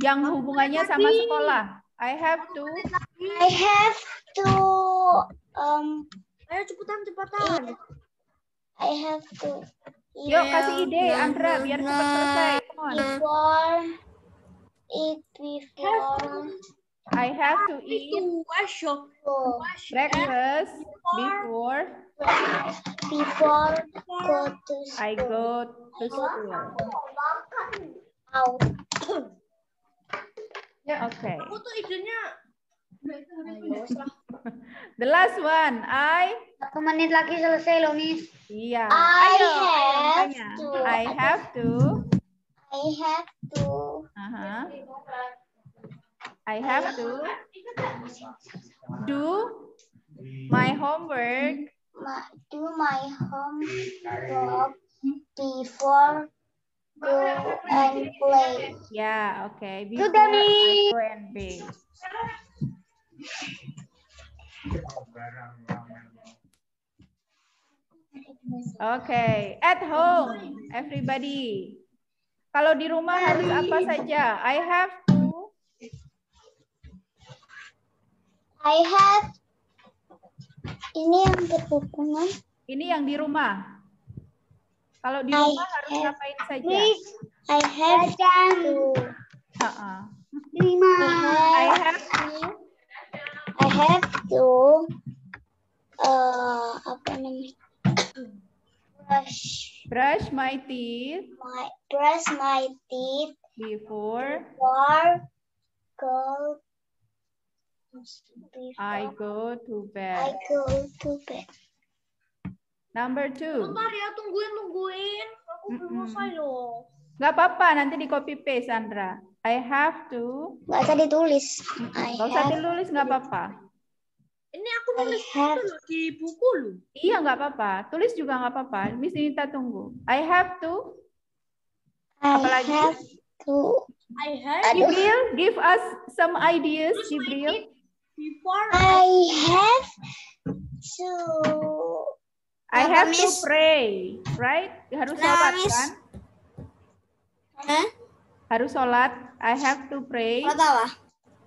Yang hubungannya sama sekolah. I have to. Ayo cepetan. I have to. Yuk kasih ide Andra biar cepat selesai. Come on. Before. I have to eat breakfast before Go to school. I go to school. Okay. Aku tuh idenya. The last one. 1 menit lagi selesai loh, Miss. Iya. I Ayo, have tanya. to. I have to. I have to do my homework. Do my homework before go and play. Yeah, okay. Before Sudah, I Miss. go and play. Okay, at home, everybody. Kalau di rumah harus apa saja? I have to. Ini yang berhubungan. Ini yang di rumah. Kalau di rumah harus ngapain saja? I have to. Terima. I have to. Apa namanya? Brush my teeth. Brush my teeth Before I go to bed. Number 2. Bentar ya, tungguin. Aku belum selesai loh. Nggak apa-apa, nanti di copy paste, Sandra. I have to. Nggak usah ditulis. Nggak usah ditulis, nggak apa-apa. Ini aku nulis itu loh di buku loh. Iya, nggak apa-apa. Tulis juga nggak apa-apa. Miss Nita tunggu. I have to. Apalagi? I have Jibril, give us some ideas, Jibril. before I have to pray, right? Harus sholat kan? Harus sholat. I have to pray.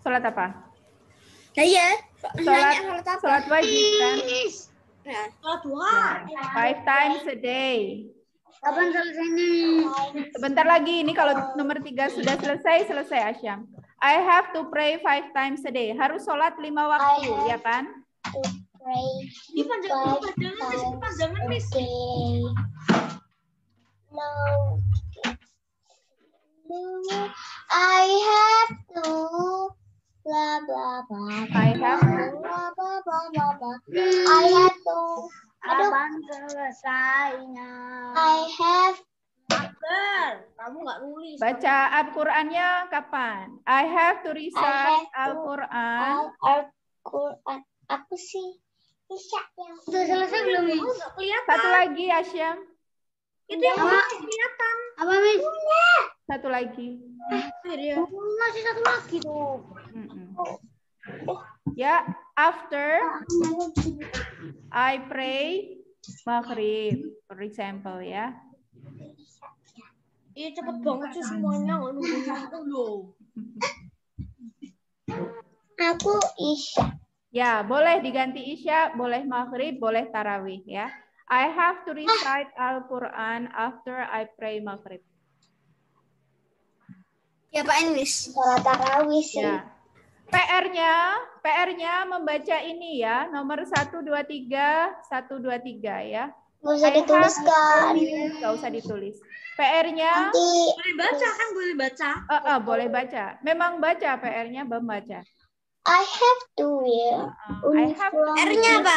Sholat apa? Iya. Sholat wajib kan? sholat duha. 5 times a day. Kapan selesainya? Sebentar lagi, ini kalau nomor 3 sudah selesai Asyam. I have to pray 5 times a day. Harus sholat 5 waktu, ya kan? Ini panjangan Miss. I have to blah blah blah. I have to. Blah blah blah blah blah. I have to. Kapan selesainya? I have Kamu nggak nulis. Baca Al-Qur'annya kapan? I have to recite Al-Qur'an. Al-Quran. Aku sih bisa yang Sudah selesai belum, Miss? Nggak kelihatan. Satu lagi, Asyam. Itu yang nggak kelihatan. Apa, Miss? Satu lagi. Masih 1 lagi tuh. Ya, after I pray Maghrib, for example, ya. Iya cepet banget sih semuanya. Nggak nungguin aku loh. aku isya. Ya, boleh diganti Isya, boleh Maghrib, boleh Tarawih, ya. I have to recite Al-Quran after I pray Maghrib. Ya Pak Enis. Sholat tarawih sih. Ya. PR-nya membaca ini ya, nomor 123, 123 ya. Nggak usah dituliskan. Nggak usah ditulis. PR-nya Boleh baca kan? Boleh baca. boleh baca. Memang baca PR-nya, membaca. I have to wear I have to R-nya apa?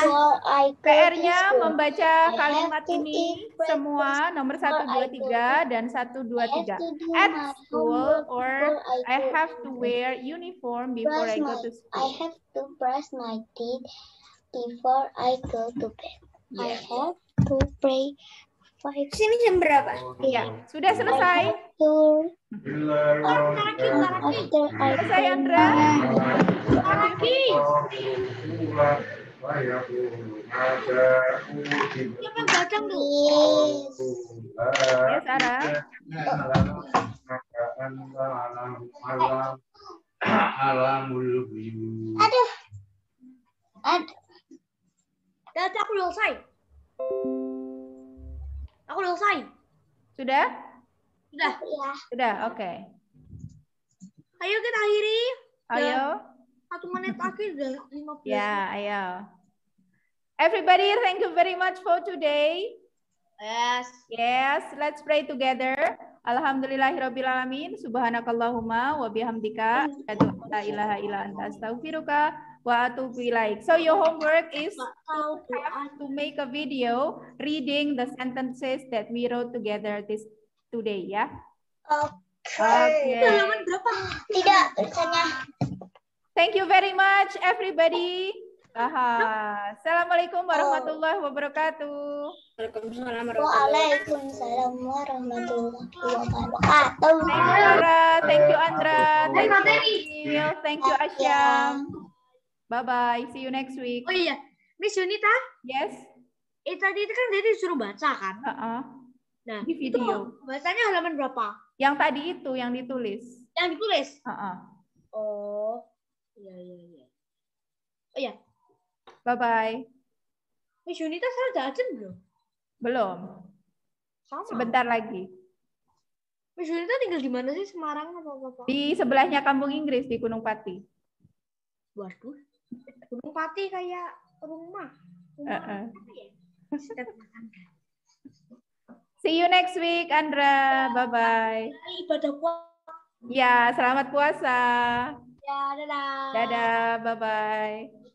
PR-nya membaca kalimat ini semua nomor 1, 2, 3 dan 1, 2, 3. At school or I have to wear uniform before I go to I school. have to brush my teeth before I go to bed. I Yes. have to pray 5. Sini jam berapa? Iya, sudah selesai. Selesai, Andra. Siapa yang baca tuh? Ya, Sarah. Aduh. Data aku udah selesai. Aku udah selesai. Sudah? Sudah. Ya. Sudah, oke. Ayo kita akhiri. Ayo. 1 menit lagi udah 15. Ya, ayo. Everybody, thank you very much for today. Yes. Yes, let's pray together. Alhamdulillahirrabbilalamin. Subhanakallahumma wa bihamdika. La ilaha illa anta astaghfiruka wa atubu ilaik. So your homework is to make a video reading the sentences that we wrote together today, ya. Oke. Halaman berapa? Tidak, misalnya. Thank you very much, everybody. Assalamualaikum warahmatullahi wabarakatuh. Waalaikumsalam warahmatullahi wabarakatuh. Thank you, Lara. Thank you, Andra. Thank you, Neil. Thank you, Asyam. Bye-bye. See you next week. Oh iya, Miss Yunita, Yes. tadi itu kan dia disuruh baca kan? Nah, Di video. itu bacanya halaman berapa? Yang tadi itu, yang ditulis. Yang ditulis? Oh, iya. Oh iya, bye-bye. Miss Yunita sekarang udah azan belum? Belum. Sama. Sebentar lagi. Miss Yunita tinggal di mana sih? Semarang apa? Di sebelahnya Kampung Inggris, di Gunung Pati. Waduh, Gunung Pati kayak rumah. Apa ya? See you next week, Andra. Bye-bye. Ibadah puasa. Ya, selamat puasa. Ya, dadah. Dadah, bye-bye.